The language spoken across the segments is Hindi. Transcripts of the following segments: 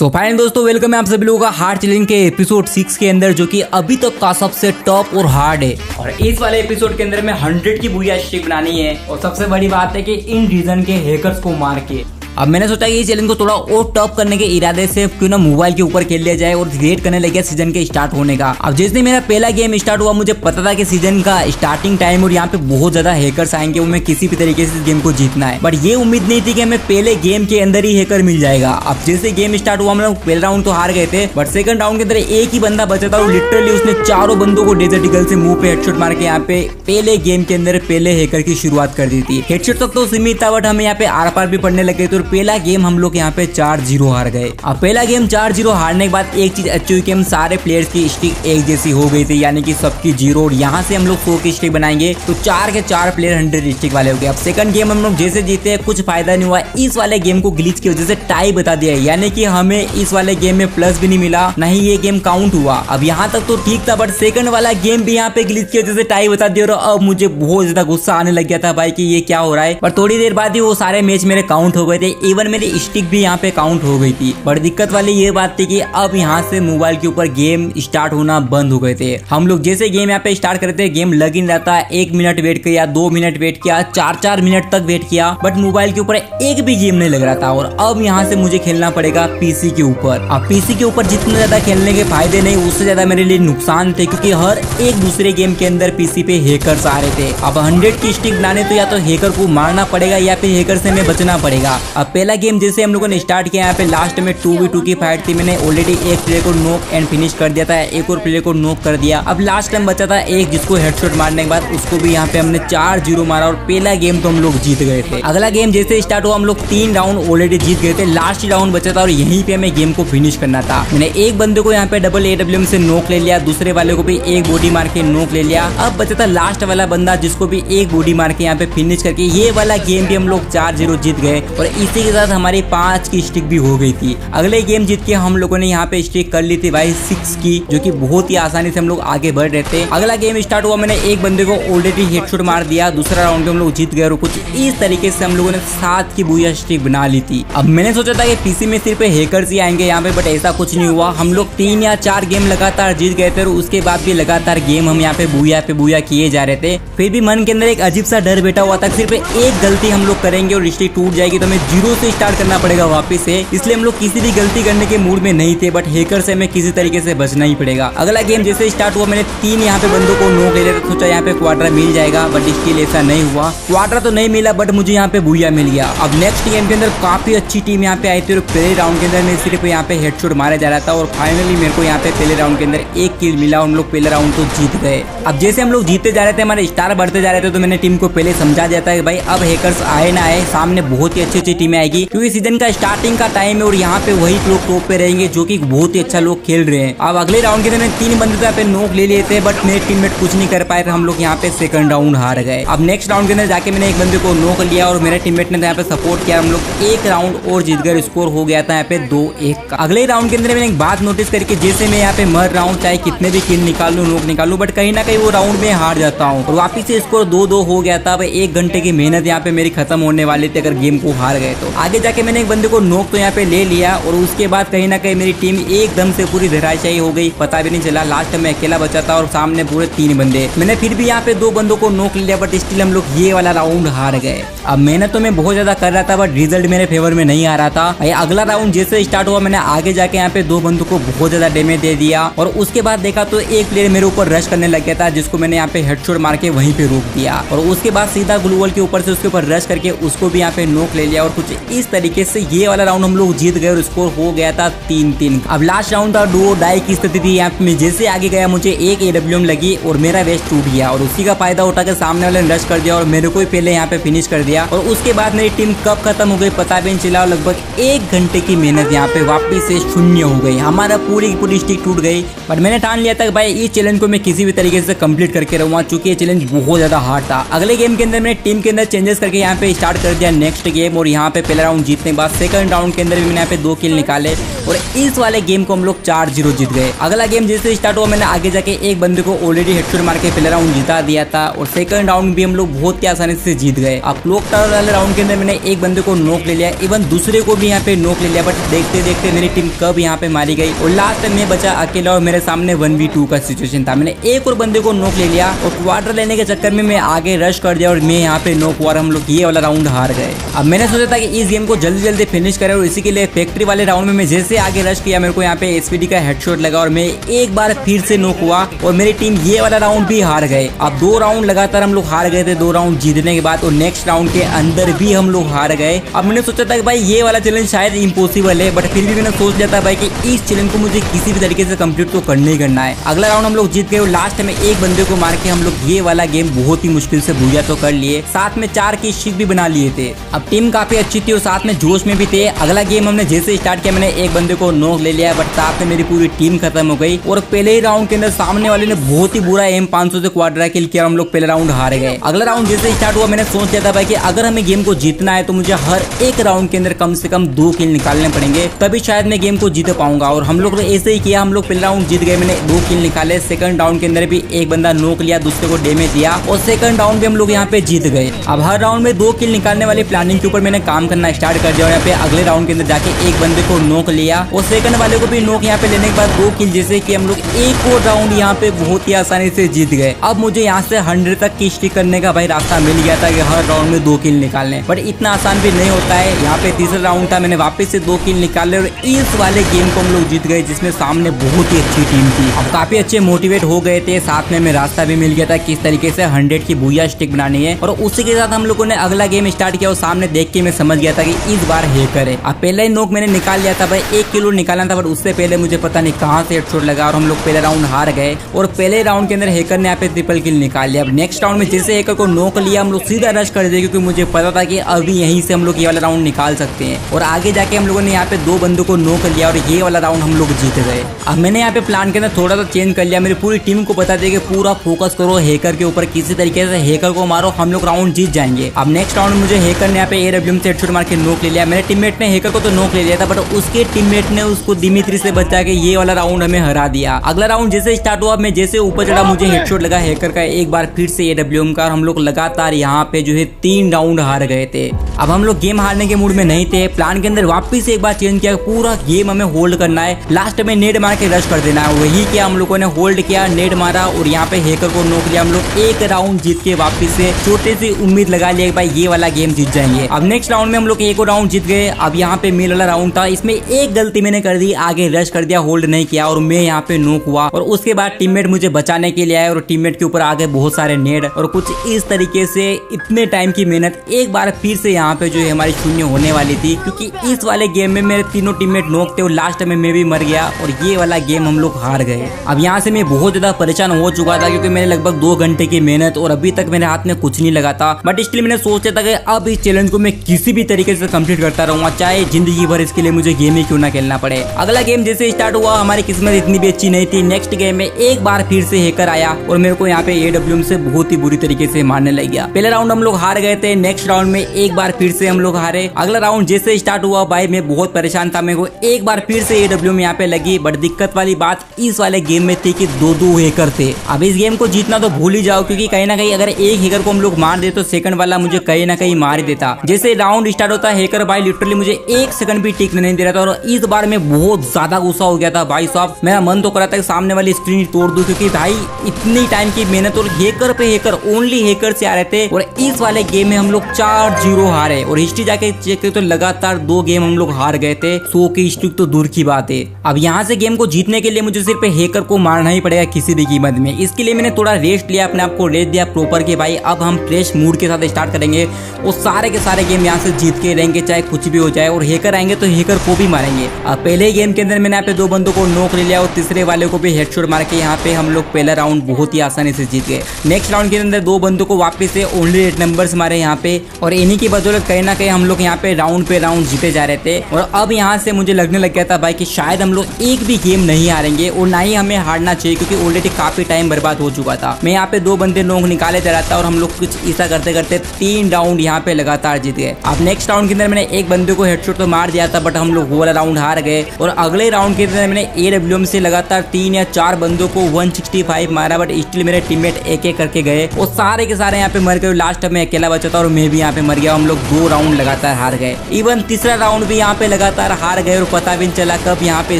सो फाइन दोस्तों, वेलकम है आप सभी लोगों का हार्ड चैलेंज के एपिसोड 6 के अंदर, जो कि अभी तक का सबसे टॉप और हार्ड है। और इस वाले एपिसोड के अंदर में 100 की बुया स्ट्रिक बनानी है और सबसे बड़ी बात है कि इन रीजन के हैकर्स को मार के। अब मैंने सोचा कि ये चैलेंज को थोड़ा और टॉप करने के इरादे से क्यों ना मोबाइल के ऊपर खेल लिया जाए और वेट करने लगे सीजन के स्टार्ट होने का। अब जिस दिन मेरा पहला गेम स्टार्ट हुआ, मुझे पता था कि सीजन का स्टार्टिंग टाइम और यहाँ पे बहुत ज्यादा हैकर्स आएंगे, उनमें किसी भी तरीके से इस गेम को जीतना है। बट ये उम्मीद नहीं थी कि हमें पहले गेम के अंदर ही हैकर मिल जाएगा। अब जैसे गेम स्टार्ट हुआ, हम लोग पहले राउंड तो हार गए थे, बट सेकंड राउंड के अंदर एक ही बंदा बचा था और लिटरली उसने चारों बंदों को डेजर्ट ईगल से मुंह पे हेडशॉट मार के यहाँ पे पहले गेम के अंदर पहले हैकर की शुरुआत कर दी थी। हेडशॉट तक तो सीमित था, बट हमें यहाँ पे आर पार भी पड़ने लगे थे और पहला गेम हम लोग यहाँ पे 4-0 हार गए। अब पहला गेम 4-0 हारने के बाद एक चीज अच्छी हुई कि हम सारे प्लेयर्स की स्ट्रिक एक जैसी हो गई थी, यानी कि सबकी 0। और यहाँ से हम लोग 100 की स्ट्रिक बनाएंगे तो 4 के 4 प्लेयर 100 स्ट्रिक वाले हो गए। अब सेकंड गेम हम लोग जैसे जीते, कुछ फायदा नहीं हुआ। इस वाले गेम को ग्लिच की वजह से टाई बता दिया, यानी कि हमें इस वाले गेम में प्लस भी नहीं मिला, न ही ये गेम काउंट हुआ। अब यहाँ तक तो ठीक था, बट सेकंड वाला गेम भी यहाँ पे ग्लिच की वजह से टाई बता दिया। और अब मुझे बहुत ज्यादा गुस्सा आने लग गया था भाई कि ये क्या हो रहा है। पर थोड़ी देर बाद ही वो सारे मैच मेरे काउंट हो गए थे, इवन मेरी स्टिक भी यहाँ पे काउंट हो गई थी। बट दिक्कत वाली ये बात थी कि अब यहाँ से मोबाइल के ऊपर गेम स्टार्ट होना बंद हो गए थे। हम लोग जैसे गेम यहाँ पे स्टार्ट करते गेम लग ही नहीं रहता। 1 मिनट वेट किया, 2 मिनट वेट किया, 4-4 मिनट तक वेट किया, बट मोबाइल के ऊपर एक भी गेम नहीं लग रहा था। और अब यहाँ से मुझे खेलना पड़ेगा पीसी के ऊपर। अब पीसी के ऊपर जितने ज्यादा खेलने के फायदे नहीं, उससे ज्यादा मेरे लिए नुकसान थे, क्योंकि हर एक दूसरे गेम के अंदर पीसी पे हैकर्स आ रहे थे। अब 100 की स्टिक बनाने तो या तो हैकर को मारना पड़ेगा या फिर हैकर से हमें बचना पड़ेगा। अब पहला गेम जैसे हम लोगों ने स्टार्ट किया, यहाँ पे लास्ट में 2v2 की फाइट थी। मैंने ऑलरेडी एक प्लेयर को नॉक एंड फिनिश कर दिया था, एक और प्लेयर को नॉक कर दिया। अब लास्ट टाइम बचा था एक, जिसको हेडशॉट मारने के बाद उसको भी यहाँ पे हमने 4-0 मारा और पहला गेम तो हम लोग जीत गए थे। अगला गेम जैसे स्टार्ट हुआ, हम लोग 3 राउंड ऑलरेडी जीत गए थे, लास्ट राउंड बचा था और यहीं पे हमें गेम को फिनिश करना था। मैंने एक बंदे को यहाँ पे डबल AWM से नॉक ले लिया, दूसरे वाले को भी एक बॉडी मार के नॉक ले लिया। अब बचा था लास्ट वाला बंदा, जिसको भी एक बॉडी मार के यहाँ पे फिनिश करके ये वाला गेम भी हम लोग 4-0 जीत गए। और इसी के साथ हमारी 5 की स्टिक भी हो गई थी। अगले गेम जीत के हम लोगों ने यहाँ पे स्ट्रिक कर ली थी भाई 6 की, जो कि बहुत ही आसानी से हम लोग आगे बढ़ रहे थे। अगला गेम स्टार्ट हुआ, मैंने एक बंदे को ऑलरेडी हेडशॉट मार दिया, दूसरा राउंड में हम लोग जीत गए। और कुछ इस तरीके से हम लोगों ने 7 की बुया स्ट्रिक बना ली थी। अब मैंने सोचा था कि पीसी में सिर्फ हैकर्स ही आएंगे यहाँ पे, बट ऐसा कुछ नहीं हुआ। हम लोग 3 या 4 गेम लगातार जीत गए थे और उसके बाद भी लगातार गेम हम यहाँ पे बुया किए जा रहे थे। फिर भी मन के अंदर एक अजीब सा डर बैठा हुआ था, सिर्फ एक गलती हम लोग करेंगे और स्ट्रिक टूट जाएगी तो हमें 0 से स्टार्ट करना पड़ेगा वापिस से। इसलिए हम लोग किसी भी गलती करने के मूड में नहीं थे, बट हैकर से हमें किसी तरीके से बचना ही पड़ेगा। अगला गेम जैसे स्टार्ट हुआ, मैंने 3 यहाँ पे बंदों को नॉक ले लिया, सोचा यहाँ पे क्वार्टर मिल जाएगा, बट स्टिल ऐसा नहीं हुआ। क्वार्टर तो नहीं मिला, बट मुझे यहाँ पे बुया मिल गया। अब नेक्स्ट गेम के अंदर काफी अच्छी टीम यहाँ पे आई थी और पहले राउंड के अंदर मैं सिर्फ यहाँ पे हेडशॉट मारा जा रहा था और फाइनली मेरे को यहाँ पे पहले राउंड के अंदर 1 किल मिला। हम लोग पहले राउंड तो जीत गए। अब जैसे हम लोग जीतते जा रहे थे, हमारे स्टार बढ़ते जा रहे थे, तो मैंने टीम को पहले समझा दिया था कि भाई अब हैकर्स आए ना आए, सामने बहुत ही अच्छी टीमें आएगी, क्योंकि सीजन का स्टार्टिंग का टाइम है और यहाँ पे वही लोग टॉप पे रहेंगे जो कि बहुत ही अच्छा लोग खेल रहे हैं। अब अगले राउंड के अंदर 3 बंदे यहाँ पे नॉक ले लिए थे, बट मेरे टीममेट कुछ नहीं कर पाए थे, हम लोग यहाँ पे सेकंड राउंड हार गए। अब नेक्स्ट राउंड के अंदर जाके मैंने एक बंदे को नॉक लिया और मेरे टीममेट ने यहाँ पे सपोर्ट किया, हम लोग एक राउंड और जीत गए। स्कोर हो गया था यहाँ पे 2-1 का। अगले राउंड के अंदर मैंने एक बात नोटिस करके, जैसे मैं यहाँ पे मर रहा हूँ, चाहे कितने भी किल निकाल लूँ, नॉक निकाल लूँ, बट कहीं ना कहीं वो राउंड में हार जाता हूँ और वापिस से स्कोर 2-2 हो गया था। 1 घंटे की मेहनत यहाँ पे मेरी खत्म होने वाली थी अगर गेम को हार गए तो। आगे जाके मैंने एक बंदे को नॉक तो यहाँ पे ले लिया और उसके बाद कहीं ना कहीं मेरी टीम एकदम से पूरी धराशायी हो गई, पता भी नहीं चला। लास्ट में अकेला बचा था और सामने पूरे 3 बंदे। मैंने फिर भी यहाँ पे 2 बंदों को नॉक लिया, बट स्टिल हम लोग ये वाला राउंड हार गए। अब मेहनत तो मैं बहुत ज्यादा कर रहा था, बट रिजल्ट मेरे फेवर में नहीं आ रहा था। अगला राउंड जैसे स्टार्ट हुआ, मैंने आगे जाके यहाँ पे 2 बंदों को बहुत ज्यादा डैमेज दे दिया और उसके बाद देखा तो एक प्लेयर मेरे ऊपर रश करने लग गया था, जिसको मैंने यहाँ पे हेडशॉट मार के वहीं पे रोक दिया। और उसके बाद सीधा ग्लूवल के ऊपर से उसके ऊपर रश करके उसको भी यहाँ पे नॉक ले लिया और कुछ इस तरीके से ये वाला राउंड हम लोग जीत गए और स्कोर हो गया था 3-3। अब लास्ट राउंड था डुओ डाई की स्थिति थी। यहाँ पे जैसे आगे गया, मुझे एक AWM लगी और मेरा वेस्ट टूट गया और उसी का फायदा उठा के सामने वाले ने रश कर दिया और मेरे को ही पहले यहाँ पे फिनिश कर दिया। और उसके बाद मेरी टीम कब खत्म हो गई पता भी नहीं चला। लगभग 1 घंटे की मेहनत यहाँ पे वापिस से शून्य हो गई, हमारा पूरी स्टिक टूट गई। बट मैंने ठान लिया था कि भाई इस चैलेंज को मैं किसी भी तरीके से कंप्लीट करके रहूंगा, क्योंकि ये चैलेंज बहुत ज्यादा हार्ड था। अगले गेम के अंदर मैंने टीम के अंदर चेंजेस करके यहाँ पे स्टार्ट कर दिया नेक्स्ट गेम और यहाँ पे पहला राउंड जीतने के बाद सेकंड राउंड के अंदर भी मैंने यहाँ पे 2 किल निकाले और इस वाले गेम को हम लोग 4-0 जीत गए। अगला गेम जैसे स्टार्ट हुआ मैंने आगे जाके एक बंदे को ऑलरेडी हेडशॉट मार के पहला राउंड जिता दिया था और सेकंड राउंड भी हम लोग बहुत ही आसानी से जीत गए। अब क्लॉक टावर वाले राउंड के अंदर मैंने एक बंदे को नॉक ले लिया, इवन दूसरे को भी यहाँ पे नॉक ले लिया, बट देखते देखते मेरी टीम कब यहाँ पे मारी गई और लास्ट में बचा अकेला और मेरे सामने 1v2 का सिचुएशन था। मैंने एक और बंदे को नॉक ले लिया और क्वार्टर लेने के चक्कर में मैं आगे रश कर दिया और मैं यहाँ पे नॉक हुआ, हम लोग ये वाला राउंड हार गए। अब मैंने सोचा था कि इस गेम को जल्दी जल्दी फिनिश करें और इसी के लिए फैक्ट्री वाले राउंड में मैं जैसे आगे रश किया मेरे को यहाँ पे एसपीडी का हेडशॉट लगा और मैं एक बार फिर से नॉक हुआ और मेरी टीम ये वाला राउंड भी हार गए। अब 2 राउंड लगातार हम लोग हार गए थे 2 राउंड जीतने के बाद और नेक्स्ट राउंड के अंदर भी हम लोग हार गए। अब मैंने सोचा था कि भाई ये वाला चैलेंज शायद इम्पॉसिबल है, बट फिर भी मैंने सोच लिया था भाई कि इस चैलेंज को मुझे किसी भी तरीके से कंप्लीट तो करना ही करना है। अगला राउंड हम लोग जीत गए और लास्ट में एक बंदे को मार के हम लोग ये वाला गेम बहुत ही मुश्किल से भूया तो कर लिए, साथ में 4 की स्ट्रिक भी बना लिए थे। अब टीम काफी अच्छी थी और साथ में जोश में भी थे। अगला गेम हमने जैसे स्टार्ट किया मैंने एक बंदे को नॉक ले लिया, बट साथ में मेरी पूरी टीम खत्म हो गई और पहले ही राउंड के अंदर सामने वाले ने बहुत ही बुरा M500 से क्वाड्रा किल किया, हम लोग पहले राउंड हार गए। अगला राउंड जैसे स्टार्ट हुआ मैंने सोच लिया था भाई कि अगर हमें गेम को जीतना है तो मुझे हर एक राउंड के अंदर कम से कम 2 किल निकालने पड़ेंगे, तभी शायद मैं गेम को जीत पाऊंगा। और हम लोग ऐसे ही किया, हम लोग पहला राउंड जीत गए, मैंने 2 किल निकाले। सेकंड राउंड के अंदर भी एक बंदा नॉक लिया, दूसरे को डैमेज दिया और सेकंड राउंड भी हम लोग यहाँ पे जीत गए। अब हर राउंड में 2 किल निकालने वाली प्लानिंग के ऊपर मैंने काम करना स्टार्ट कर दिया और यहाँ पे अगले राउंड के अंदर जाके एक बंदे को नॉक लिया और सेकंड वाले को भी नॉक यहाँ पे लेने के बाद 2 किल, जैसे कि हम लोग एक और राउंड यहाँ पे बहुत ही आसानी से जीत गए। अब मुझे यहाँ से 100 तक की स्ट्रिक करने का भाई रास्ता मिल गया था कि हर राउंड में 2 किल निकालने, बट इतना आसान भी नहीं होता है। यहाँ पे तीसरा राउंड था, मैंने वापस से 2 किल निकाले और इस वाले गेम को हम लोग जीत गए, जिसमें सामने बहुत ही अच्छी टीम थी। अब काफी अच्छे मोटिवेट हो गए थे, साथ में रास्ता भी मिल गया था किस तरीके से 100 की भूया स्टिक बनानी है और उसी के साथ हम लोगों ने अगला गेम स्टार्ट किया और सामने देख के मैं समझ गया था कि इस बार हैकर है। अब पहले ही नॉक मैंने निकाल लिया था भाई, 1 किलो निकालना था, बट उससे पहले मुझे पता नहीं कहां से हेडशॉट लगा और हम लोग पहले राउंड हार गए और पहले राउंड के अंदर हैकर ने यहाँ पे ट्रिपल किल निकाल लिया। अब नेक्स्ट राउंड में जैसे हैकर को नॉक लिया हम लोग सीधा रश कर दिया, क्योंकि मुझे पता था कि अभी यहीं से हम लोग ये वाला राउंड निकाल सकते हैं और आगे जाके हम लोगों ने यहाँ पे 2 बंदों को नॉक लिया और ये वाला राउंड हम लोग जीत गए। अब मैंने यहाँ पे प्लान के अंदर थोड़ा सा चेंज कर लिया, मेरी पूरी टीम को बता दिया कि पूरा फोकस करो हैकर के ऊपर, किसी तरीके से हैकर को मारो, हम लोग राउंड जीत जाएंगे। अब नेक्स्ट राउंड मुझे हैकर ने यहाँ पे AWM से हेडशॉट मार के नॉक ले लिया। मेरे टीममेट ने हैकर को तो नॉक ले लिया था, बट उसके टीममेट ने उसको दिमित्री से बचा के ये वाला राउंड हमें हरा दिया। अगला राउंड जैसे स्टार्ट हुआ, मैं जैसे ऊपर चढ़ा मुझे हेडशॉट लगा हैकर का, एक बार फिर से AWM का, हम लोग लगातार यहाँ पे जो है 3 राउंड हार गए थे। अब हम लोग गेम हारने के मूड में नहीं थे, प्लान के अंदर वापस एक बार चेंज किया, पूरा गेम हमें होल्ड करना है, लास्ट में नेट मार के रश कर देना है। वही किया हम लोगों ने, होल्ड किया, नेट मारा और यहाँ पे हैकर को नॉक लिया। हम लोग एक राउंड जीत के वापस से छोटे सी उम्मीद लगा लिया कि भाई ये वाला गेम जीत जाएंगे। अब नेक्स्ट राउंड में हम लोग एक और राउंड जीत गए। अब यहाँ पे मेल वाला राउंड था, इसमें एक गलती मैंने कर दी, आगे रश कर दिया, होल्ड नहीं किया और मैं यहाँ पे नॉक हुआ और उसके बाद टीममेट मुझे बचाने के लिए आए और टीममेट के ऊपर आगे बहुत सारे नेट और कुछ इस तरीके से इतने टाइम की मेहनत एक बार फिर से यहाँ पे जो है हमारी शून्य होने वाली थी, क्योंकि इस वाले गेम में मेरे तीनों टीममेट नॉक थे और लास्ट में मैं भी मर गया और ये वाला गेम हम लोग हार गए। अब यहाँ से मैं बहुत ज्यादा परेशान हो चुका था, क्योंकि मैंने लगभग 2 घंटे की मेहनत और अभी तक मेरे हाथ में कुछ नहीं लगा था, बट इसलिए मैंने सोचा था कि अब इस चैलेंज को मैं किसी भी तरीके से कंप्लीट करता रहूंगा, चाहे जिंदगी भर इसके लिए मुझे गेम ही क्यों ना खेलना पड़े। अगला गेम जैसे स्टार्ट हुआ, हमारी किस्मत इतनी भी अच्छी नहीं थी। नेक्स्ट गेम में एक बार फिर से हैकर आया और मेरे को यहाँ पे AWM से बहुत ही बुरी तरीके से मारने लग गया। पहले राउंड हम लोग हार गए थे, नेक्स्ट राउंड में एक बार फिर से हम लोग हारे। अगला राउंड जैसे स्टार्ट हुआ भाई मैं बहुत परेशान था, मेरे को एक बार फिर से AWM यहाँ पे लगी, बट दिक्कत वाली बात इस वाले गेम में थी कि 2-2 हैकर थे। अब इस गेम को जीतना तो भूल ही जाओ, क्योंकि कहीं ना कहीं अगर एक हैकर को हम लोग मार दे तो सेकंड वाला मुझे कहीं ना कहीं मार ही देता। जैसे राउंड स्टार्ट होता है हैकर भाई लिटरली मुझे 1 सेकंड भी टिकने नहीं दे रहा था और इस बार मैं बहुत ज्यादा गुस्सा हो गया था भाई साहब। मेरा मन तो कर रहा था कि सामने वाली स्क्रीन तोड़ दूं, क्योंकि भाई इतनी टाइम की मेहनत और हैकर पे हैकर, ओनली हैकर से आ रहे थे और इस वाले गेम में हम लोग 4-0 हारे और हिस्ट्री जाके चेक करें तो लगातार 2 गेम हम लोग हार गए थे। 100 की स्ट्रिक तो दूर की बात है। अब यहाँ से गेम को जीतने के लिए मुझे सिर्फ हैकर को मारना ही पड़ेगा किसी भी कीमत में। इसके लिए मैंने थोड़ा रेस्ट लिया, अपने आप को रेस्ट दिया प्रॉपर के भाई अब हम फ्रेश मूड के साथ स्टार्ट करेंगे और सारे के सारे गेम यहाँ से जीत के रहेंगे, चाहे कुछ भी हो जाए। और हैकर आएंगे तो हैकर को भी मारेंगे। अब पहले गेम के अंदर मैंने यहाँ पे 2 बंदों को नॉक ले लिया और तीसरे वाले को भी हेडशॉट मार के यहाँ पे हम लोग पहला राउंड बहुत ही आसानी से जीत गए। नेक्स्ट राउंड के अंदर 2 बंदों को वापस से ओनली 8 नंबर्स मारे यहाँ पे और इन्हीं की बदौलत कहीं ना कहीं हम लोग यहाँ पे राउंड जीते जा रहे थे। और अब यहाँ से मुझे लगने लग गया था भाई कि शायद हम लोग एक भी गेम नहीं हारेंगे और ना ही हमें हारना चाहिए, क्योंकि ऑलरेडी काफी टाइम बर्बाद हो चुका था। मैं यहाँ पे 2 बंदे नॉक निकाले जा रहा था और हम लोग कुछ ऐसा करते करते 3 राउंड यहाँ पे लगातार जीत गए। अब नेक्स्ट राउंड के अंदर मैंने एक बंदे को हेडशॉट तो मार दिया था, बट हम लोग वो वाला राउंड हार गए। और अगले राउंड के अंदर मैंने AWM से लगातार 3 या 4 बंदों को 165 मारा, बट स्टिल मेरे टीममेट एक एक करके गए और सारे के सारे यहाँ पे मर गए। लास्ट में अकेला बचा था और मैं भी यहाँ पे मर गया। हम लोग 2 राउंड लगातार हार गए। इवन तीसरा राउंड भी यहाँ पे लगातार हार गए और पता भी नहीं चला कब यहाँ पे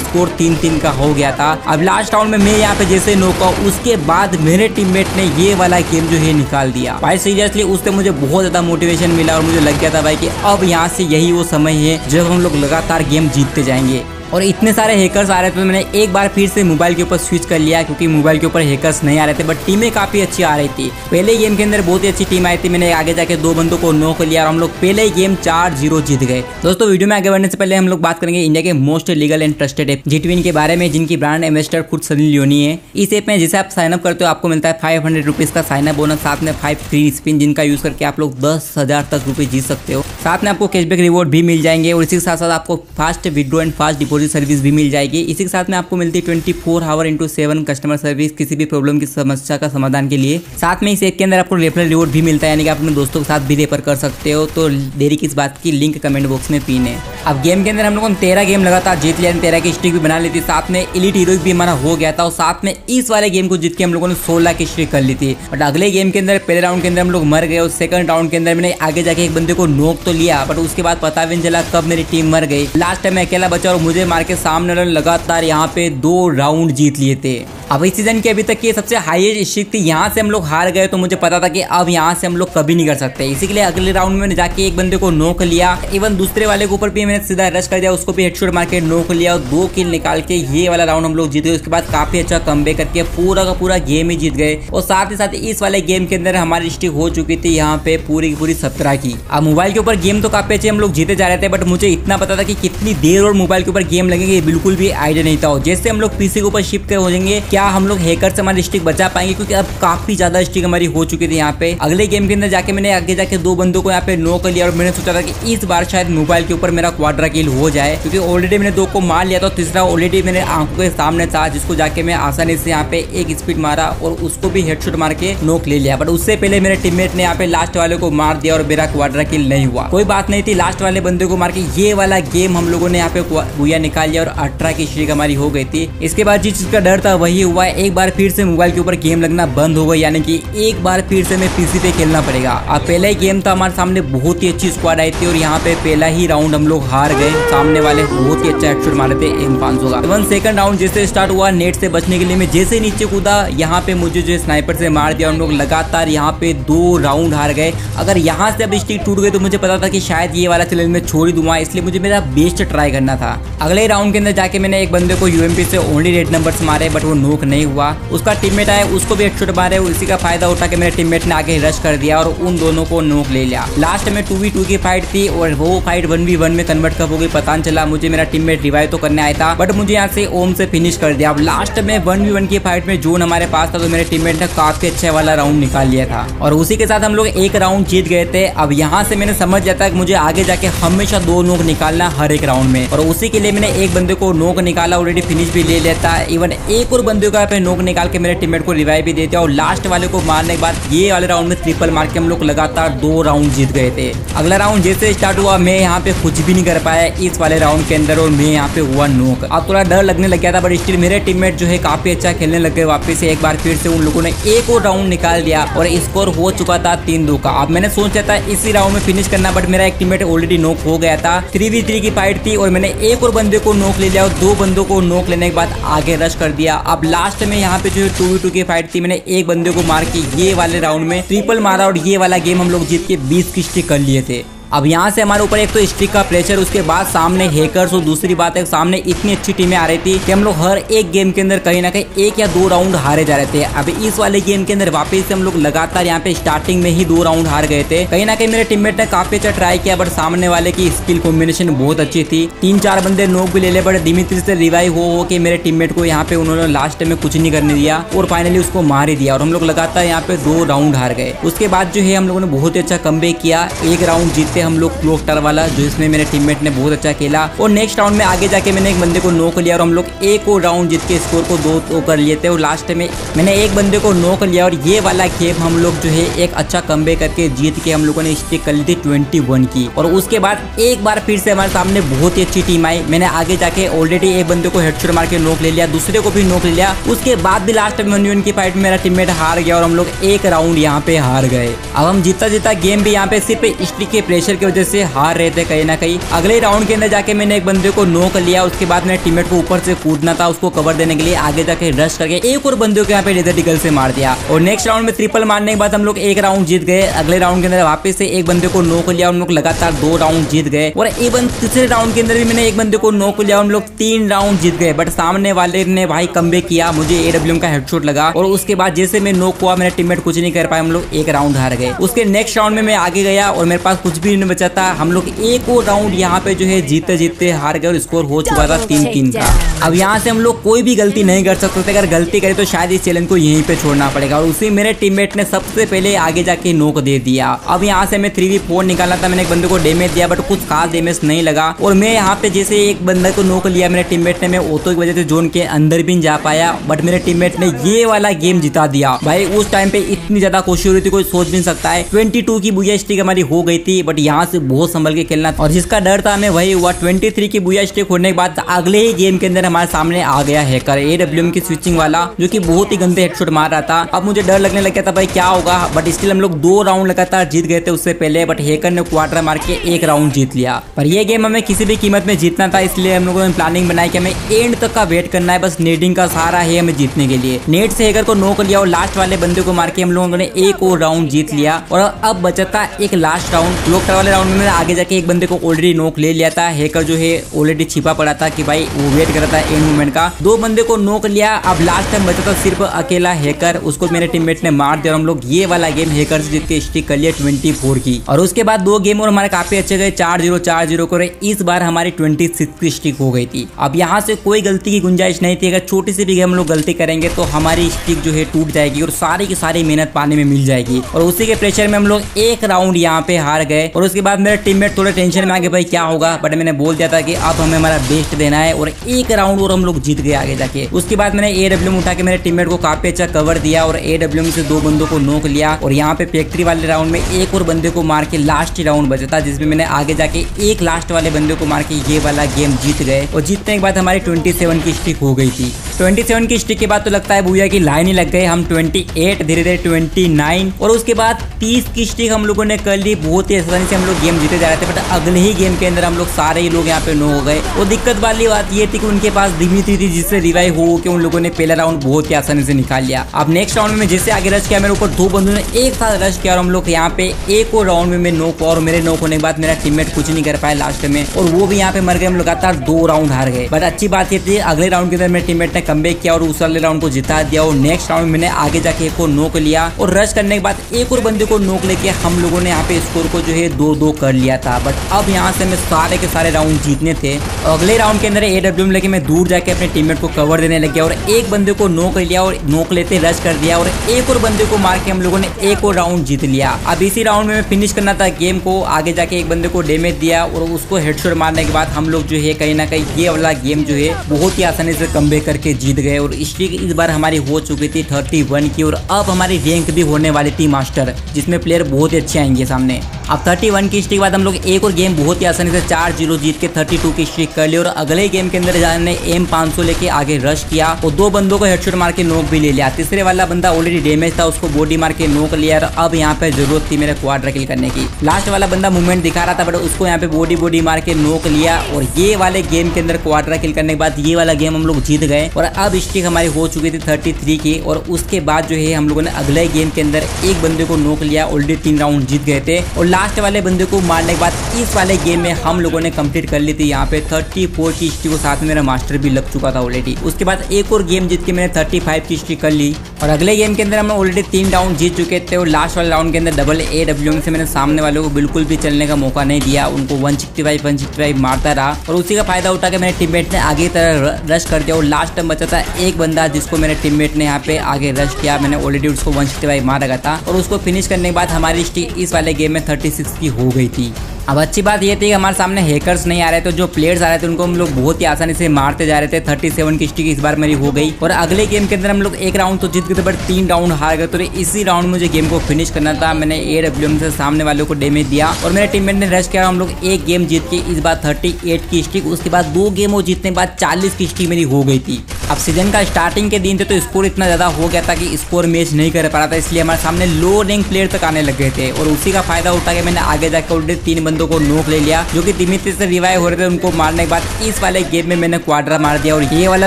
स्कोर 3-3 का हो गया था। अब लास्ट राउंड में मैं यहाँ पे जैसे नॉक आउट, उसके बाद मेरे टीममेट ने ये वाला गेम जो है निकाल दिया। भाई सीरियसली उससे मुझे बहुत ज्यादा मोटिवेशन मिला और मुझे लग गया था भाई कि अब यहाँ से यही वो समय है जब हम लोग लगातार गेम जीतते जाएंगे। और इतने सारे हैकर्स आ रहे थे तो मैंने एक बार फिर से मोबाइल के ऊपर स्विच कर लिया, क्योंकि मोबाइल के ऊपर हैकर्स नहीं आ रहे थे, बट टीमें काफी अच्छी आ रही थी। पहले गेम के अंदर बहुत ही अच्छी टीम आई थी, मैंने आगे जाके 2 बंदों को नॉक लिया और हम लोग पहले ही गेम 4-0 जीत गए। दोस्तों वीडियो में आगे बढ़ने से पहले हम लोग बात करेंगे इंडिया के most legal and trusted app Jitwin के बारे में, जिनकी ब्रांड एम्बेसडर खुद सनी लियोनी है। इस ऐप में जैसे आप साइन अप करते हो आपको मिलता है 500 रुपीज का साइन अप बोनस, साथ में 5 फ्री स्पिन जिनका यूज करके आप लोग 10,000 तक रुपए जीत सकते हो। साथ में आपको कैशबैक रिवॉर्ड भी मिल जाएंगे और इसी के साथ साथ आपको fast withdraw and fast deposit service भी मिल जाएगी। इसी के साथ में आपको मिलती है 24 आवर इंटू 7 कस्टमर सर्विस किसी भी प्रॉब्लम की समस्या का समाधान के लिए। साथ में इस ऐप के अंदर आपको रेफरल रिवॉर्ड भी मिलता है, यानी कि आप अपने दोस्तों के साथ भी रेफर कर सकते हो। तो देरी किस बात की, लिंक कमेंट बॉक्स में पिन है। अब गेम के अंदर हम लोगों ने 13 गेम लगातार जीत लिया, 13 की स्ट्रिक भी बना ली थी, साथ में एलीट हीरोइक भी हमारा हो गया था और साथ में इस वाले गेम को जीत के हम लोगों ने 16 की स्ट्रिक कर ली थी। बट अगले गेम के अंदर पहले राउंड के अंदर हम लोग मर गए और सेकंड राउंड के अंदर मैंने आगे जाके एक बंदे को नॉक तो लिया, बट उसके बाद पता भी नहीं चला कब मेरी टीम मर गई। लास्ट टाइम मैं अकेला बचा और मुझे मार के सामने वाले लगातार यहाँ पे 2 राउंड जीत लिए थे। अब इस सीजन की अभी तक की सबसे हाईएस्ट स्ट्रिक थी, यहाँ से हम लोग हार गए तो मुझे पता था कि अब यहाँ से हम लोग कभी नहीं कर सकते। इसी के लिए अगले राउंड में मैंने जाके एक बंदे को नॉक लिया, इवन दूसरे वाले के ऊपर भी मैंने सीधा रश कर दिया, उसको भी हेडशॉट मार के नॉक लिया और 2 किल निकाल के ये वाला राउंड हम लोग जीत गए। उसके बाद काफी अच्छा कमबैक करके पूरा का पूरा गेम ही जीत गए और साथ ही साथ इस वाले गेम के अंदर हमारी स्ट्रिक हो चुकी थी यहाँ पे पूरी की पूरी 17 की। अब मोबाइल के ऊपर गेम तो काफी अच्छे हम लोग जीते जा रहे थे, बट मुझे इतना पता था कि कितनी देर और मोबाइल के ऊपर गेम लगेंगे बिल्कुल भी आइडिया नहीं था। जैसे हम लोग पीसी के ऊपर शिफ्ट हो जाएंगे, क्या हम लोग हैकर से हमारी स्ट्रिक बचा पाएंगे, क्योंकि अब काफी ज्यादा स्ट्रिक हमारी हो चुकी थी यहाँ पे। अगले गेम के अंदर जाके मैंने आगे जाके 2 बंदों को यहाँ पे नॉक लिया और मैंने सोचा था कि इस बार शायद मोबाइल के ऊपर मेरा क्वाड्रा किल हो जाए, क्योंकि ऑलरेडी मैंने 2 को मार लिया था, तीसरा ऑलरेडी मेरे आंखों के सामने था, जिसको जाके मैं आसानी से यहाँ पे एक स्पीड मारा और उसको भी हेडशॉट मार के नॉक ले लिया। बट उससे पहले मेरे टीममेट ने यहाँ पे लास्ट वाले को मार दिया और मेरा क्वाड्रा किल नहीं हुआ। कोई बात नहीं थी, लास्ट वाले बंदे को मार के ये वाला गेम हम लोगों ने यहाँ पे बुया निकाल लिया और 18 की स्ट्रिक हमारी हो गई थी। इसके बाद जिस चीज का डर था वही हुआ, एक बार फिर से मोबाइल के ऊपर गेम लगना बंद हो गई, यानी कि एक बार फिर से मैं पीसी पे खेलना पड़ेगा। अब पहला ही गेम था, हमारे सामने बहुत ही अच्छी स्क्वाड आई थी और यहाँ पे पहला ही राउंड हम लोग हार गए। सामने वाले बहुत ही अच्छा हेडशॉट मारे थे M500 का। इवन सेकंड राउंड जैसे स्टार्ट हुआ, नेट से बचने के लिए मैं जैसे नीचे कूदा, यहाँ पे मुझे जो स्नाइपर से मार दिया। हम लोग लगातार यहाँ पे 2 राउंड हार गए। अगर यहाँ से अब स्टिक टूट गई तो मुझे पता था कि शायद ये वाला चैलेंज मैं छोड़ ही दूंगा, इसलिए मुझे मेरा बेस्ट ट्राई करना था। अगले राउंड के अंदर जाके मैंने एक बंदे को UMP से ओनली रेड नंबर्स मारे, बट वो नॉक नहीं हुआ। उसका टीममेट आया, उसको भी हेडशॉट मारे, इसी का फायदा उठा के मेरे टीममेट ने आगे रश कर दिया और उन दोनों को नॉक ले लिया। लास्ट में 2v2 की फाइट थी और वो फाइट 1v1 में कन्वर्ट कब हो गई पता नहीं चला। मुझे मेरा टीममेट रिवाइव तो करने आया था, बट मुझे यहाँ से ओम से फिनिश कर दिया। अब लास्ट में 1v1 की फाइट में जोन हमारे पास था, तो मेरे टीममेट ने काफी अच्छा वाला राउंड निकाल लिया था और उसी के साथ हम लोग एक राउंड जीत गए थे। अब यहाँ से मैंने समझ जाता है कि मुझे आगे जाके हमेशा 2 नॉक निकालना हर एक राउंड में, और उसी के लिए मैंने एक बंदे को नॉक निकाला, ऑलरेडी फिनिश भी ले लेता। इवन एक और बंदे को नॉक निकाल के मेरे टीममेट को रिवाइव भी देते और लास्ट वाले को मारने के बाद ये वाले राउंड में ट्रिपल मार के हम लोग लगातार 2 राउंड जीत गए थे। अगला राउंड जैसे स्टार्ट हुआ, मैं यहाँ पे कुछ भी नहीं कर पाया इस वाले राउंड के अंदर और मैं यहाँ पे हुआ नॉक। अब थोड़ा डर लगने लग गया था, बट स्टिल मेरे टीममेट जो है काफी अच्छा खेलने लग गए वापस से। एक बार फिर से उन लोगों ने एक और राउंड निकाल दिया और स्कोर हो चुका था 3-2 का। अब मैंने सोचा था इसी राउंड में फिनिश करना, बट मेरा एक टीममेट ऑलरेडी नॉक हो गया था। 3v3 की फाइट थी और मैंने एक और बंदे को नॉक ले लिया और 2 बंदों को नॉक लेने के बाद आगे रश कर दिया। अब लास्ट में यहाँ पे जो 2v2 की फाइट थी, मैंने एक बंदे को मार के ये वाले राउंड में ट्रिपल मारा और ये वाला गेम हम लोग जीत के 20 की स्ट्रिक कर लिए थे। अब यहाँ से हमारे ऊपर एक तो स्ट्रिक का प्रेशर, उसके बाद सामने हैकर्स और दूसरी बात है सामने इतनी अच्छी टीमें आ रही थी कि हम लोग हर एक गेम के अंदर कहीं ना कहीं 1 या 2 राउंड हारे जा रहे थे। अब इस वाले गेम के अंदर वापस से हम लोग लगातार यहाँ पे स्टार्टिंग में ही 2 राउंड हार गए थे। कहीं ना कहीं मेरे टीममेट ने काफी अच्छा ट्राई किया, बट सामने वाले की स्किल कॉम्बिनेशन बहुत अच्छी थी। 3-4 बंदे नॉक भी ले ले, बट दिमित्री से रिवाइव हो के मेरे टीममेट को यहाँ पे उन्होंने लास्ट में कुछ नहीं करने दिया और फाइनली उसको मार ही दिया और हम लोग लगातार यहाँ पे 2 राउंड हार गए। उसके बाद जो है हम लोगों ने बहुत ही अच्छा कमबैक किया, एक राउंड जीतते हम लोग क्लॉक टावर वाला, जो इसमें मेरे टीममेट ने बहुत अच्छा खेला। और नेक्स्ट राउंड में आगे जाके मैंने एक बंदे को नॉक लिया और हम लोग एक और राउंड जीत के स्कोर को 2 कर लिए थे। और लास्ट में मैंने एक बंदे को नॉक लिया और ये वाला गेम हम लोग जो है एक अच्छा कमबैक करके जीत के हम लोगों ने स्ट्रीक कर ली थी 21 की। और उसके बाद एक बार फिर से हमारे सामने बहुत ही अच्छी टीम आई। मैंने आगे जाके ऑलरेडी एक बंदे को हेडशॉट मार के नॉक ले लिया, दूसरे को भी नॉक ले लिया। उसके बाद भी लास्ट में 1v1 की फाइट में मेरा टीममेट हार गया और हम लोग एक राउंड यहाँ पे हार गए। अब हम जीता गेम भी यहाँ पे सिर्फ स्ट्रीक के प्रेशर की वजह से हार रहे थे कहीं ना कहीं। अगले राउंड के अंदर जाके मैंने एक बंदे को नॉक लिया। उसके बाद मेरे टीममेट को ऊपर से कूदना था, उसको कवर देने के लिए आगे जाके रश करके एक और बंदे को यहाँ पे लेजर ईगल से मार दिया। और नेक्स्ट राउंड में ट्रिपल मारने के बाद हम लोग एक राउंड जीत गए। अगले राउंड के अंदर वापस से एक बंदे को नॉक लिया, हम लोग लगातार 2 राउंड जीत गए। और इवन तीसरे राउंड के अंदर भी मैंने एक बंदे को नॉक लिया, हम लोग 3 राउंड जीत गए। बट सामने वाले ने भाई कमबैक किया, मुझे AWM का हेडशॉट लगा और उसके बाद जैसे मैं नॉक हुआ मेरा टीममेट कुछ नहीं कर पाया, हम लोग एक राउंड हार गए। उसके नेक्स्ट राउंड में मैं आगे गया और मेरे पास कुछ भी नहीं बचा था। हम लोग एक और राउंड यहाँ पे जो है जीतते जीतते हार गए और स्कोर हो चुका था 3-3 का। अब यहाँ से हम लोग कोई भी गलती नहीं कर सकते थे, अगर गलती करे तो शायद इस चैलेंज को यहीं पे छोड़ना पड़ेगा। और उसी मेरे टीममेट ने सबसे पहले आगे जाके नॉक दे दिया। अब यहाँ से मैं 3v4 निकाला था, मैंने एक बंदे को डैमेज दिया बट कुछ खास डैमेज नहीं लगा। और मैं यहाँ पे जैसे एक बंदे को नॉक लिया मेरे टीममेट ने, मैं ऑटो की वजह से जोन के अंदर भी नहीं जा पाया। बट मेरे टीममेट ने ये वाला गेम जिता दिया। भाई उस टाइम पे इतनी ज्यादा खुशी हो रही थी कोई सोच भी नहीं सकता है। 22 की बुया स्ट्रीक हमारी हो गई थी, बट यहाँ से बहुत संभल के खेलना और जिसका डर था हमें वही हुआ। 23 की बुया स्ट्रीक होने के बाद अगले ही गेम के अंदर हमारे सामने आ गया हैकर AWM की स्विचिंग वाला, जो कि बहुत ही गंदे हेडशॉट मार रहा था। अब मुझे डर लगने लग गया था भाई क्या होगा, बट स्टिल हम लोग 2 राउंड लगातार जीत गए थे उससे पहले। बट हैकर ने क्वार्टर मार के एक राउंड जीत लिया। पर ये गेम हमें किसी भी कीमत में जीतना था, इसलिए हम लोगों ने प्लानिंग बनाई कि हमें एंड तक का वेट करना है, बस नेडिंग का सहारा है हमें जीतने के लिए। नेट से हैकर को नॉक लिया और लास्ट वाले बंदे को मार के हम लोगों ने एक और राउंड जीत लिया। और अब बचा था एक लास्ट राउंड। क्लॉक टावर वाले राउंड में आगे जाके एक बंदे को ऑलरेडी नॉक ले लिया था। हैकर जो है ऑलरेडी छिपा पड़ा था कि भाई वो वेट कर रहा था एंड मोमेंट का। 2 बंदे को नॉक लिया। अब लास्ट टाइम बचा था सिर्फ अकेला हैकर, उसको मेरे टीममेट ने मार दिया और हम लोग ये वाला गेम हैकर से जीत के स्ट्रीक कर लिया 24 की। और उसके बाद 2 गेम और हमारे काफी अच्छे गए, 4-0 4-0 करे। इस बार हमारी 26 की स्ट्रीक हो गई थी। अब यहाँ से कोई गलती की गुंजाइश नहीं थी, अगर छोटी सी भी हम लोग गलती करेंगे तो हमारी स्ट्रीक जो है टूट जाएगी और सारी की सारी मेहनत पानी में मिल जाएगी। और उसी के प्रेशर में हम लोग एक राउंड यहाँ पे हार गए। और उसके बाद मेरे टीममेट थोड़े टेंशन में आ गए भाई क्या होगा, बट मैंने बोल दिया था कि अब हमें हमारा बेस्ट देना है और एक राउंड और हम लोग जीत गए आगे जाके। उसके बाद मैंने AWM उठा के मेरे टीममेट को काफी अच्छा कवर दिया और AWM से 2 बंदों को नॉक लिया। और यहाँ पे फैक्ट्री वाले राउंड में एक और बंदे को मार के लास्ट राउंड बचा था, जिसमें मैंने आगे जाके एक लास्ट वाले बंदे को मार के ये वाला गेम जीत गए। और जीतने के बाद हमारी 27 की स्ट्रीक हो गई थी। 27 की स्ट्रीक के बाद तो लगता है भूया की लाइन ही लग गई। हम 28, धीरे धीरे 29 और उसके बाद 30 की स्ट्रीक हम लोगों ने कर ली। बहुत ही आसानी से हम लोग गेम जीते जा रहे थे, बट अगले ही गेम के अंदर हम लोग सारे ही लोग यहाँ पे नो हो गए। और दिक्कत वाली बात ये थी कि उनके पास दिमित्री थी जिससे रिवाइव हो के उन लोगों ने पहला राउंड बहुत ही आसानी से निकाल लिया। अब नेक्स्ट राउंड में जैसे आगे रश किया, मेरे ऊपर 2 बंदों ने एक साथ रश किया और हम लोग यहाँ पे एक और राउंड में मैं नॉक हुआ। और मेरे नॉक होने के बाद मेरा टीममेट कुछ नहीं कर पाया लास्ट में, और वो भी यहाँ पे मर गए। हम लगातार 2 राउंड हार गए। बट अच्छी बात ये थी अगले राउंड के अंदर मेरे टीममेट ने कमबैक किया और उस वाले राउंड को जिता दिया। और नेक्स्ट राउंड में मैंने आगे जाके एक को नॉक लिया और रश करने के बाद एक और बंदे को नॉक लेके हम लोगों ने यहाँ पे स्कोर को जो है 2-2 कर लिया था। बट अब यहाँ से मैं सारे के सारे राउंड जीतने थे। अगले राउंड के अंदर AWM लेके मैं दूर जाके अपने टीममेट को कवर देने लग गया और एक बंदे को नॉक लिया और नॉक लेते रश कर दिया और एक और बंदे को मार के हम लोगों ने एक और राउंड जीत लिया। अब इसी राउंड में मैं फिनिश करना था गेम को। आगे जाके एक बंदे को डैमेज दिया और उसको हेडशॉट मारने के बाद हम लोग जो है कहीं ना कहीं ये वाला गेम जो है बहुत ही आसानी से कमबैक करके जीत गए। और स्ट्रीक इस बार हमारी हो चुकी थी 31 की और अब हमारी रैंक भी होने वाली थी मास्टर, जिसमें प्लेयर बहुत ही अच्छे आएंगे सामने। अब 31 की स्ट्रीक के बाद हम लोग एक और गेम बहुत ही आसानी से 4-0 जीत के 32 की स्ट्रीक कर ली। और अगले गेम के अंदर ने M500 लेके आगे रश किया और 2 बंदों को हेडशॉट मार के नॉक भी ले लिया। तीसरे वाला बंदा ऑलरेडी डैमेज था, उसको बॉडी मार के नॉक लिया। और अब यहाँ पे जरूरत थी मेरे क्वाड्रा किल करने की। लास्ट वाला बंदा मूवमेंट दिखा रहा था बट उसको यहाँ पे बॉडी मार के नॉक लिया। और ये वाले गेम के अंदर क्वाड्रा किल करने के बाद ये वाला गेम हम लोग जीत गए। और अब स्ट्रीक हमारी हो चुकी थी 33 की। और उसके बाद जो है हम लोगों ने अगले गेम के अंदर एक बंदे को नॉक लिया, ऑलरेडी 3 राउंड जीत गए थे। और लास्ट वाले बंदे को मारने के बाद इस वाले गेम में हम लोगों ने कंप्लीट कर ली थी यहाँ पे 34 की स्ट्रीक। साथ में मेरा मास्टर भी लग चुका था ऑलरेडी। उसके बाद एक और गेम जीत के मैंने 35 की स्ट्रीक कर ली। और अगले गेम के अंदर हम ऑलरेडी 3 राउंड जीत चुके थे। और लास्ट वाले राउंड के अंदर डबल AWM से मैंने सामने वालों को बिल्कुल भी चलने का मौका नहीं दिया, उनको 165 मारता रहा। और उसी का फायदा उठा के मेरे टीममेट ने आगे तरह रश कर दिया। और लास्ट टाइम बचा था एक बंदा जिसको मेरे टीममेट ने यहाँ पे आगे रश किया। मैंने ऑलरेडी उसको 165 मार रखा था और उसको फिनिश करने के बाद हमारी स्ट्रीक इस वाले गेम में 36 की हो गई थी। अब अच्छी बात ये थी कि हमारे सामने हैकर्स नहीं आ रहे, तो जो प्लेयर्स आ रहे थे उनको हम लोग बहुत ही आसानी से मारते जा रहे थे। 37 की स्टिक इस बार मेरी हो गई और अगले गेम के अंदर हम लोग एक राउंड तो जीत गए थे बट 3 राउंड हार गए। तो इसी राउंड मुझे गेम को फिनिश करना था। मैंने AWM से सामने वालों को डैमेज दिया और मेरे टीममेट ने रश किया। हम लोग एक गेम जीत के इस बार 38 की स्टिक, उसके बाद 2 गेम और जीतने के बाद 40 की स्टिक मेरी हो गई थी। अब सीजन का स्टार्टिंग के दिन थे तो स्कोर इतना ज्यादा हो गया था कि स्कोर मैच नहीं कर पा रहा था, इसलिए हमारे सामने लो रैंक प्लेयर तक आने लग गए थे और उसी का फायदा उठा के मैंने आगे जाकर ऑलरेडी 3 बंदों को नॉक ले लिया जो कि दिमित्री से रिवाइव हो रहे थे। उनको मारने के बाद इस वाले गेम में मैंने क्वाड्रा मार दिया और ये वाला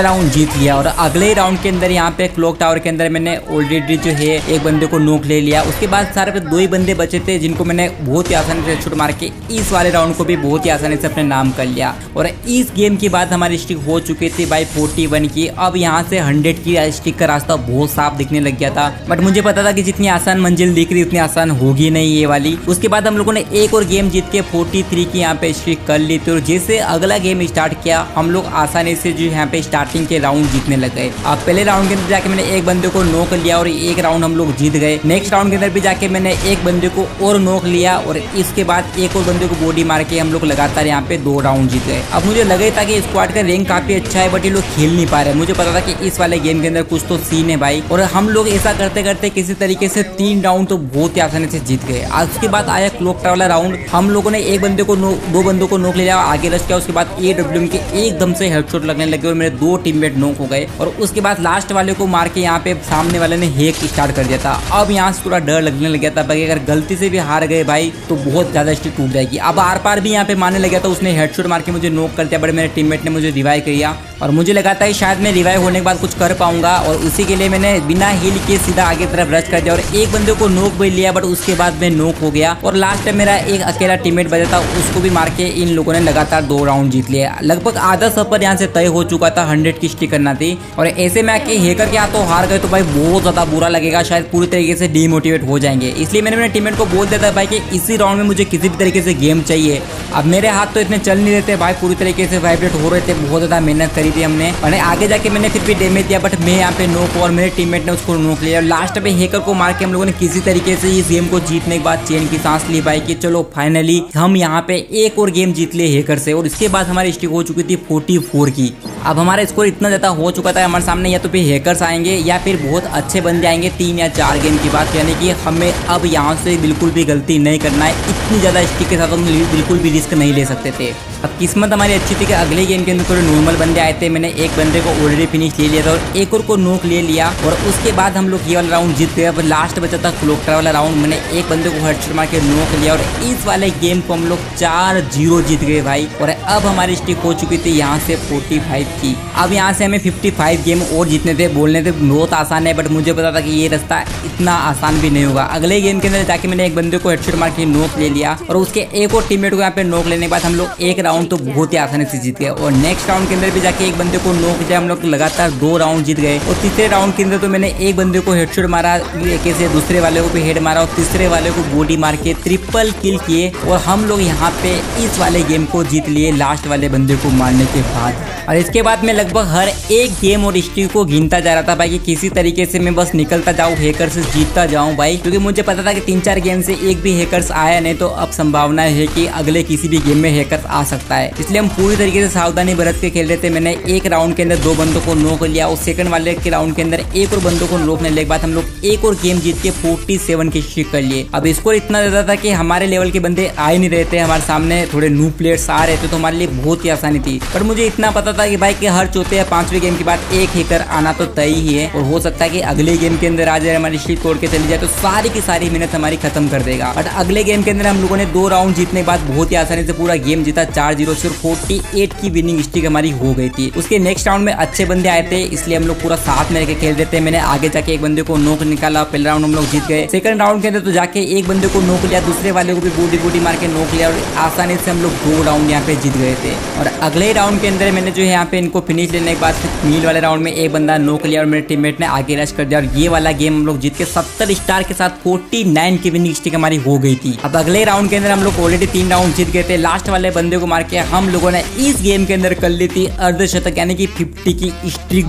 राउंड जीत लिया। और अगले राउंड के अंदर यहाँ पे क्लॉक टावर के अंदर मैंने ऑलरेडी जो है एक बंदे को नॉक ले लिया। उसके बाद सारे पे 2 ही बंदे बचे थे जिनको मैंने बहुत ही आसानी से हेडशॉट मार के इस वाले राउंड को भी बहुत ही आसानी से अपने नाम कर लिया। और इस गेम के बाद हमारी स्टिक हो चुकी थी भाई 41 की। अब यहाँ से 100 की स्टिक का रास्ता बहुत साफ दिखने लग गया था, बट मुझे पता था कि जितनी आसान मंजिल दिख रही उतनी आसान होगी नहीं ये वाली। उसके बाद हम लोगों ने एक और गेम जीत के 43 की यहाँ पे स्ट्रिक कर ली थी और जैसे अगला गेम स्टार्ट किया हम लोग आसानी से जो यहाँ पे स्टार्टिंग के राउंड जीतने लग गए। अब पहले राउंड के अंदर जाके मैंने एक बंदे को नॉक लिया और एक राउंड हम लोग जीत गए। नेक्स्ट राउंड के अंदर भी जाके मैंने एक बंदे को और नॉक लिया और इसके बाद एक और बंदे को बॉडी मार के हम लोग लगातार यहाँ पे 2 राउंड जीत गए। अब मुझे लगे था कि स्क्वाड का रैंक काफी अच्छा है बट ये लोग खेल नहीं पा रहे। मुझे पता था कि इस वाले गेम के अंदर कुछ तो सीन है भाई, और हम लोग ऐसा करते करते किसी तरीके से 3 राउंड तो बहुत ही आसानी से जीत गए। आज उसके बाद आया क्लॉक टावर वाला राउंड। हम लोगों ने एक बंदे को 2 बंदों को नॉक ले लिया, आगे रश किया। उसके बाद AWM के एकदम से हेडशॉट लगने लगे और मेरे 2 टीममेट नॉक हो गए और उसके बाद लास्ट वाले को मार के यहाँ पे सामने वाले ने हैक स्टार्ट कर दिया था। अब यहाँ से थोड़ा डर लगने लग गया था भाई, अगर गलती से भी हार गए भाई तो बहुत ज्यादा स्टिक टूट जाएगी। अब आर पार भी यहाँ पे मारने लग गया था, उसने हेडशॉट मार के मुझे नॉक कर दिया बट मेरे टीममेट ने मुझे रिवाइव किया और मुझे लगा था कि शायद मैं रिवाइव होने के बाद कुछ कर पाऊंगा और उसी के लिए मैंने बिना हील के सीधा आगे तरफ रश कर दिया और एक बंदे को नॉक भी लिया बट उसके बाद मैं नॉक हो गया और लास्ट में मेरा एक अकेला टीममेट बचा था, उसको भी मार के इन लोगों ने लगातार 2 राउंड जीत लिया। लगभग आधा सफर यहाँ से तय हो चुका था, 100 की स्टिक करना थी और ऐसे में आके हैकर के हाथों हार गए तो भाई बहुत ज्यादा बुरा लगेगा, शायद पूरी तरीके से डीमोटिवेट हो जाएंगे। इसलिए मैंने मेरे टीममेट को बोल दिया था भाई कि इसी राउंड में मुझे किसी भी तरीके से गेम चाहिए। अब मेरे हाथ तो इतने चल नहीं रहे थे भाई, पूरी तरीके से वाइब्रेट हो रहे थे, बहुत ज्यादा मेहनत करी थी हमने और आगे जाके मैंने फिर भी डैमेज दिया बट मैं यहाँ पे नॉक और मेरे टीममेट ने उसको नॉक लिया और लास्ट में हैकर को मार के हम लोगों ने किसी तरीके से इस गेम को जीतने के बाद चैन की सांस ली भाई कि चलो फाइनली हम यहाँ पे एक और गेम जीत लिए हैकर से। और इसके बाद हमारी स्टिक हो चुकी थी 44 की। अब हमारा स्कोर इतना ज्यादा हो चुका था हमारे सामने या तो फिर हैकर्स आएंगे या फिर बहुत अच्छे बंदे आएंगे 3 या 4 गेम की बात, यानी कि हमें अब यहाँ से बिल्कुल भी गलती नहीं करना है। इतनी ज्यादा स्टिक के साथ हम बिल्कुल भी रिस्क नहीं ले सकते थे। अब किस्मत हमारी अच्छी थी कि अगले गेम के अंदर थोड़े नॉर्मल बंदे आए थे, मैंने एक बंदे को ऑलरेडी फिनिश ले लिया था और एक और को नॉक ले लिया और उसके बाद हम लोग ये वाला राउंड जीत गए। अब लास्ट बचा था क्लॉक टावर वाला राउंड, मैंने एक बंदे को हेडशॉट मार के नॉक लिया और इस वाले गेम को हम लोग 4-0 जीत गए भाई। और अब हमारी स्टिक हो चुकी थी यहाँ से 45 की। अब यहाँ से हमें 55 गेम और जीतने थे। बोलने थे बहुत आसान है बट मुझे पता था कि ये रास्ता इतना आसान भी नहीं होगा। अगले गेम के अंदर जाके मैंने एक बंदे को हेडशॉट मार के नॉक ले लिया और उसके एक और टीममेट को यहाँ पे नॉक लेने के बाद हम लोग एक राउंड तो बहुत ही आसानी से जीत गए। और नेक्स्ट राउंड के अंदर भी जाके एक बंदे को नॉक दिया, हम लोग लगातार 2 राउंड जीत गए। और तीसरे राउंड के अंदर तो मैंने एक बंदे को हेडशॉट मारा, कैसे दूसरे वाले को भी हेड मारा और तीसरे वाले को बॉडी मार के ट्रिपल किल किए और हम लोग यहाँ पे इस वाले गेम को जीत लिए लास्ट वाले बंदे को मारने के बाद। और इसके बाद मैं लगभग हर एक गेम और स्ट्रीक को गिनता जा रहा था भाई कि किसी तरीके से मैं बस निकलता जाऊँ, हैकर से जीतता जाऊँ भाई, क्योंकि मुझे पता था कि 3-4 गेम से एक भी हैकर्स आया नहीं तो अब संभावना है कि अगले किसी भी गेम में हैकर्स आ सकता है। इसलिए हम पूरी तरीके से सावधानी बरत के खेल रहे थे। मैंने एक राउंड के अंदर 2 बंदों को नॉक लिया और सेकंड वाले के राउंड के अंदर एक और बंदों को नॉक लेने के बाद हम लोग एक और गेम जीत के 47 की स्ट्रीक कर लिए। अब स्कोर इतना ज्यादा था कि हमारे लेवल के बंदे आ ही नहीं रहे थे, हमारे सामने थोड़े न्यू प्लेयर्स आ रहे थे तो हमारे लिए बहुत ही आसानी थी। पर मुझे इतना पता था कि भाई कि हर चौथे या 5वें गेम के बाद एक हैकर आना तो तय ही है और हो सकता है कि अगले गेम के अंदर आ जाए, हमारी स्ट्रीक तोड़ के चली जाए तो सारी की सारी मेहनत हमारी खत्म कर देगा। बट अगले गेम के अंदर हम लोगों ने 2 राउंड जीतने के बाद बहुत ही आसानी से पूरा गेम जीता 4-0 से 48 की विनिंग स्ट्रीक हमारी हो गई थी। उसके नेक्स्ट राउंड में अच्छे बंदे आए थे इसलिए हम लोग पूरा साथ में खेल रहे थे। मैंने आगे जाके एक बंदे को नॉक निकाला, पहले राउंड हम लोग जीत गए। सेकंड राउंड के अंदर तो जाके एक बंदे को नॉक लिया, दूसरे वाले को भी बूटी मार के नॉक लिया और आसानी से हम लोग 2 राउंड यहाँ पे जीत गए थे। और अगले राउंड के अंदर मैंने जो है यहाँ पे इनको फिनिश लेने के बाद मील वाले राउंड में एक बंदा नॉक लिया और मेरे टीममेट ने आगे रश कर दिया और ये वाला गेम हम लोग जीत के 70 स्टार के साथ 49 की विनिंग स्ट्रीक हमारी हो गई थी। अब अगले राउंड के अंदर हम लोग ऑलरेडी 3 राउंड जीत गए थे। लास्ट वाले बंदे को मार के हम लोगों ने इस गेम के अंदर कर ली थी अर्धशतक यानी कि 50 की स्ट्रीक।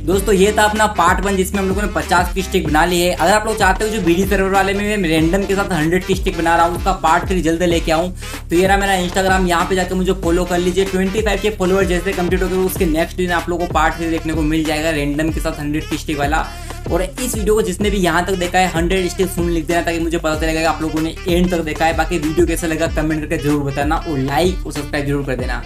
दोस्तों ये था अपना पार्ट 1 जिसमें हम लोगों ने 50 की स्ट्रीक बना ली है। अगर आप लोग चाहते हो जो बीडी सर्वर वाले में मैं रैंडम के साथ 100 की स्ट्रीक बना रहा हूँ उसका पार्ट 3 जल्द लेके आऊँ, तो ये रहा मेरा इंस्टाग्राम, यहाँ पे जाकर मुझे फॉलो कर लीजिए। 25 के फॉलोअर जैसे कंप्लीट हो गए उसके नेक्स्ट दिन आप लोगों को पार्ट 3 देखने को मिल जाएगा रैंडम के साथ 100 की स्ट्रीक वाला। और इस वीडियो को जिसने भी यहाँ तक देखा है 100 स्टिक सुन लिख देना ताकि मुझे पता चलेगा आप लोगों ने एंड तक देखा है। बाकी वीडियो कैसा लगा कमेंट करके जरूर बताना और लाइक और सब्सक्राइब जरूर कर देना।